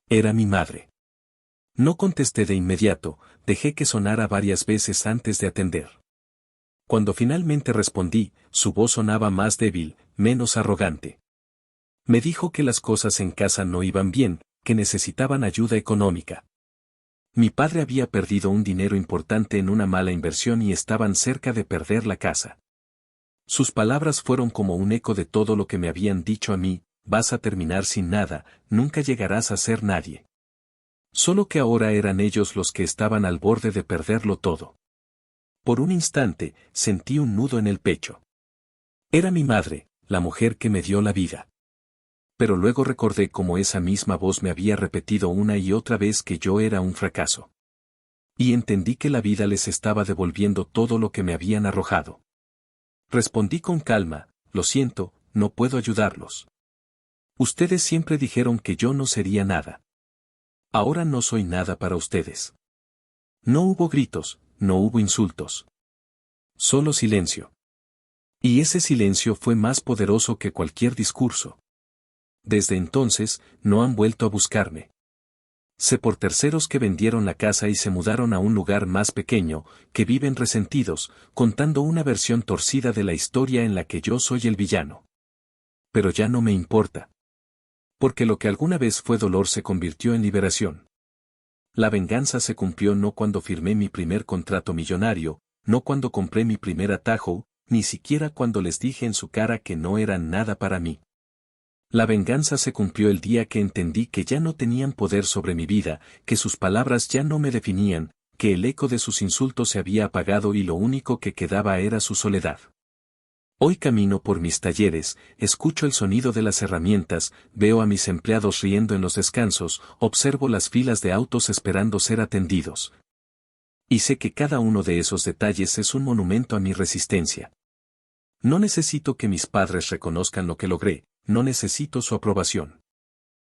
Era mi madre. No contesté de inmediato, dejé que sonara varias veces antes de atender. Cuando finalmente respondí, su voz sonaba más débil, menos arrogante. Me dijo que las cosas en casa no iban bien, que necesitaban ayuda económica. Mi padre había perdido un dinero importante en una mala inversión y estaban cerca de perder la casa. Sus palabras fueron como un eco de todo lo que me habían dicho a mí: vas a terminar sin nada, nunca llegarás a ser nadie. Solo que ahora eran ellos los que estaban al borde de perderlo todo. Por un instante, sentí un nudo en el pecho. Era mi madre, la mujer que me dio la vida. Pero luego recordé cómo esa misma voz me había repetido una y otra vez que yo era un fracaso. Y entendí que la vida les estaba devolviendo todo lo que me habían arrojado. Respondí con calma: lo siento, no puedo ayudarlos. Ustedes siempre dijeron que yo no sería nada. Ahora no soy nada para ustedes. No hubo gritos, no hubo insultos. Solo silencio. Y ese silencio fue más poderoso que cualquier discurso. Desde entonces, no han vuelto a buscarme. Sé por terceros que vendieron la casa y se mudaron a un lugar más pequeño, que viven resentidos, contando una versión torcida de la historia en la que yo soy el villano. Pero ya no me importa. Porque lo que alguna vez fue dolor se convirtió en liberación. La venganza se cumplió no cuando firmé mi primer contrato millonario, no cuando compré mi primer atajo, ni siquiera cuando les dije en su cara que no eran nada para mí. La venganza se cumplió el día que entendí que ya no tenían poder sobre mi vida, que sus palabras ya no me definían, que el eco de sus insultos se había apagado y lo único que quedaba era su soledad. Hoy camino por mis talleres, escucho el sonido de las herramientas, veo a mis empleados riendo en los descansos, observo las filas de autos esperando ser atendidos. Y sé que cada uno de esos detalles es un monumento a mi resistencia. No necesito que mis padres reconozcan lo que logré, no necesito su aprobación.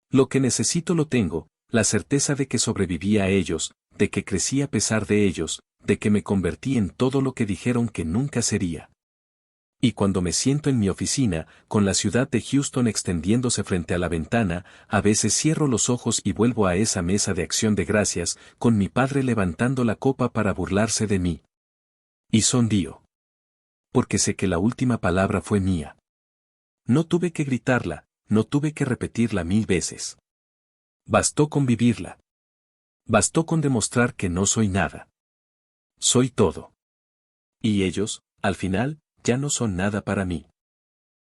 Lo que necesito lo tengo, la certeza de que sobreviví a ellos, de que crecí a pesar de ellos, de que me convertí en todo lo que dijeron que nunca sería. Y cuando me siento en mi oficina, con la ciudad de Houston extendiéndose frente a la ventana, a veces cierro los ojos y vuelvo a esa mesa de acción de gracias, con mi padre levantando la copa para burlarse de mí. Y sonrío. Porque sé que la última palabra fue mía. No tuve que gritarla, no tuve que repetirla 1000 veces. Bastó con vivirla. Bastó con demostrar que no soy nada. Soy todo. Y ellos, al final, ya no son nada para mí.